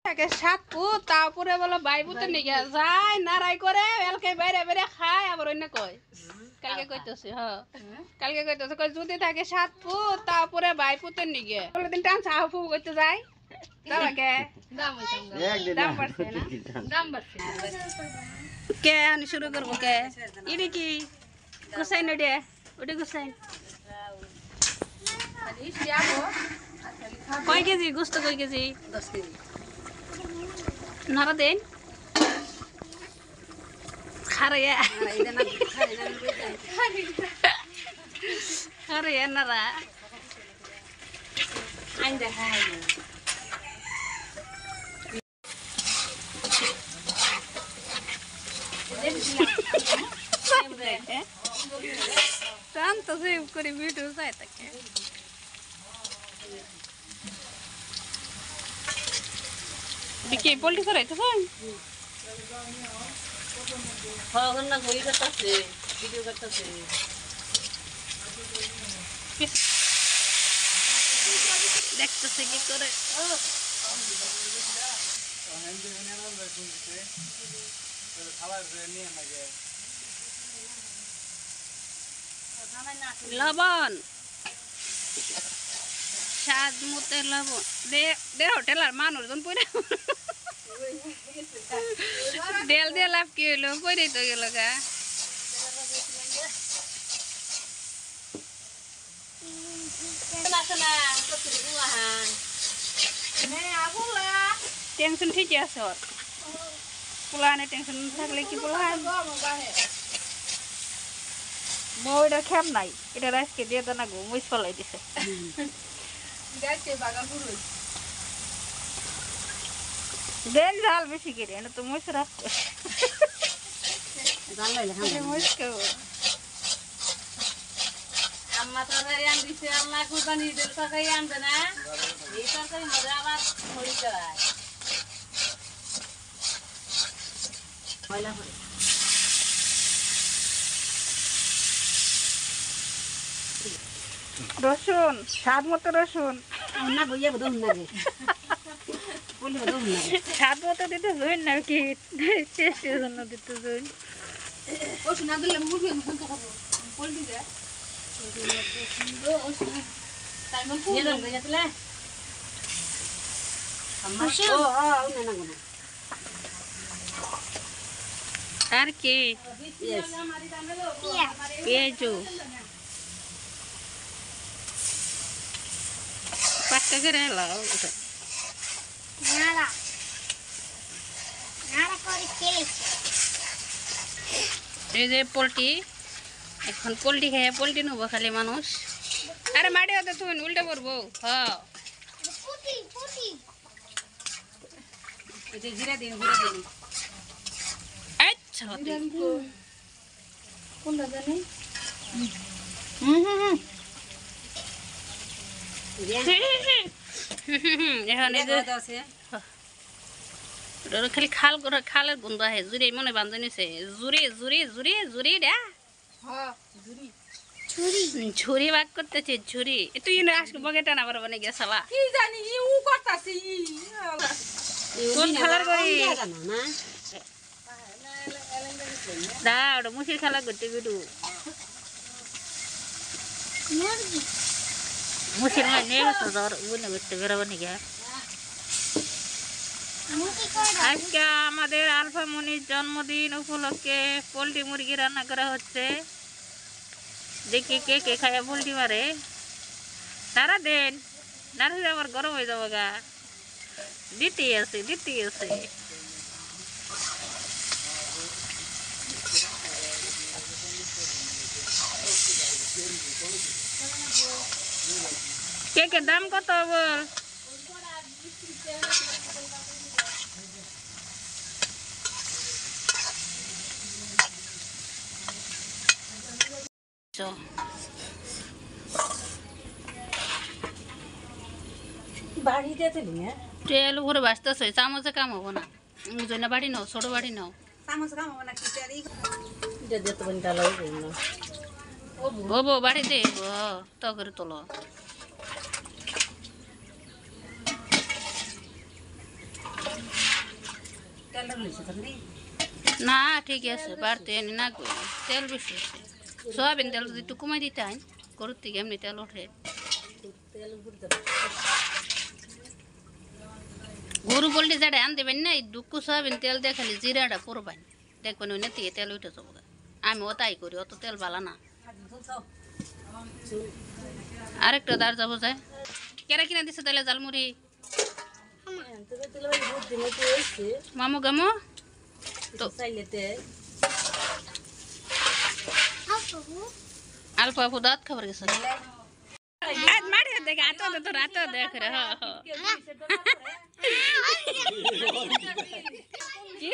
সাত পুত তারপরে বলো ভাই পুতে নিয়ে যায় নারাই করে এলকে বাইরে বাইরে খায় আবার অন্য কয় কালকে কইতেছি কালকে কইতেছে কই যদি থাকে সাত পুত তারপরে ভাই পুতে নিয়ে বলে দিন টান চাহ ফু করতে যায় দামাকে দাম বাড়ছে না দাম বাড়ছে কে আনি শুরু করবো কে ইডি কি গুসাইন ওডে ওডে গুসাইন কয় কেজি গোস্ত কয় কেজি 10 কেজি নারা দেন খারে খারে নারা আইন দেখা টান তো সেভ করে ভিডিও চাই থাকে বিকে পোল্ট্রি সরাইতে হয় হগন না গই করতেছে ভিডিও করতেছে দেখতেছে কি করে লবণ স্বাদ মতো লবণ দে হোটেলার মানুষজন পড়ে দেল দিয়ে লাভ কি হইলো পড়ে তো গেল গা টেনশন ঠিকই আছে ওর পোলাহানে টেনশন থাকলে কি পোলাহান ওইটা খেপ নাই এটা রাইসকে দিয়ে দেনা গো মুইস ফলাই দিছে দেন ঝাল বেশি করে না তো মুইস রাখতে আম্মা তরকারি আন দিছে আম্মা কুরবানি দিল তরকারি আনবে না এই তরকারি মজা আবার হই যায় ময়লা করে রসুন স্বাদ মতো রসুন না বইয়া বদন না রে বলি বদন না স্বাদ মতো দিতে জইন না কি টেস্টের জন্য দিতে জইন ও শোনা দিলে মুরগি মুখ তো খাবো পোল্ট্রি দে ও শোনা তাই মন ফুল নিয়ে যাতলে আম্মা ও না না না আর কি পেঁয়াজু পাঁচটা করে এলাও এই যে পোল্ট্রি এখন পোল্ট্রি খেয়ে পোল্ট্রি নেবো খালি মানুষ আরে মাটি হতে তুমি উল্টে পড়বো জিরা দিন জিরা দিন আচ্ছা কোনটা জানি এখন এই যে খালি খাল করে খালের গন্ধ আহে জুড়ি মনে বান্ধে নিছে জুড়ি জুড়ি জুড়ি জুড়ি রে ঝুরি বাগ করতেছে ঝুরি তুই আজকে বগেটা না পারবো নাকি সালা কি জানি উ করতাছি কোন খেলার করি দাও মুসির খেলা করতে বিডু মুসির নিয়ে গেছো ধর বুঝলে করতে বেরোবো নাকি আজকে আমাদের আলফা মনির জন্মদিন উপলক্ষে পোল্ট্রি মুরগি রান্না করা হচ্ছে দেখি কে কে খায় পোল্ট্রি মারে সারা দিন নাড়ে আবার গরম হয়ে যাবো গা দিতে আছে কেকের দাম কত বল বাড়িতে তুলি তেল উপরে বাঁচতেছে চামচে কাম হবো না জন্য বাড়ি নাও ছোট বাড়ি নাও চামচ কাম হবে না কি এটা দিতে বনি ডালাই না বো বাড়ি দে তো করে তোলো না ঠিক আছে বাড়তে এনে না কই তেল বেশি আছে সয়াবিন তেল যদি একটু কমাই দিতে হয় গরুর থেকে এমনি তেল ওঠে গরু বলতে যেটা আন দেবেন না এই দুঃখ সয়াবিন তেল দিয়ে খালি জিরাটা পরবেন দেখবেন ওই থেকে তেল উঠে যাবো আমিও তাই করি অত তেল ভালো না আরেকটা দাঁড় যাবো যায় কেরা কিনা দিছে তাহলে জালমুড়ি মামু গামু তো অল্প অল্প দাঁত খাবার গেছে মারি দেখে আতো তো রাতো দেখ রে কি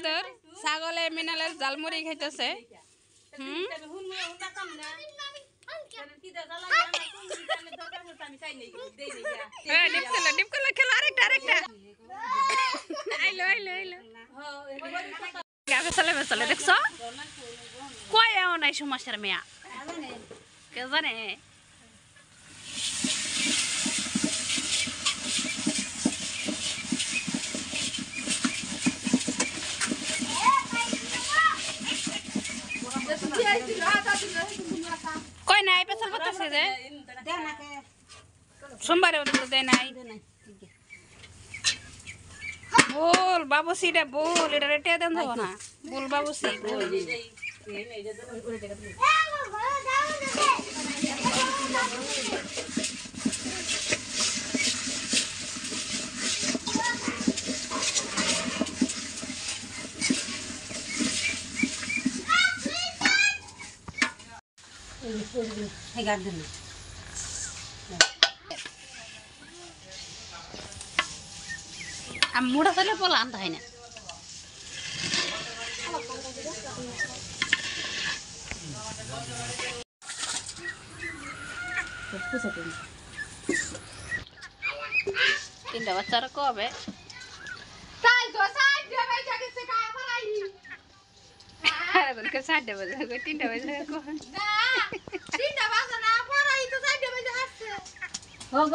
তোর ছাগলে মিনালের জালমুড়ি খাইতেছে খেলো আরেকটা চলে দেখছো কয় নাই সমস্যার মেয়া কে জানে কই নাই পেছাল করতেছে যে সোমবারে দেয় নাই বল বাবুসি এটা বল এটা রেটে দেন যাবো না বল বাবুসি বল মুড়া চলে বলা আনতে হয় না তিনটা বাচ্চারা কবে সাড়ে বাজে তিনটা বাজে হোক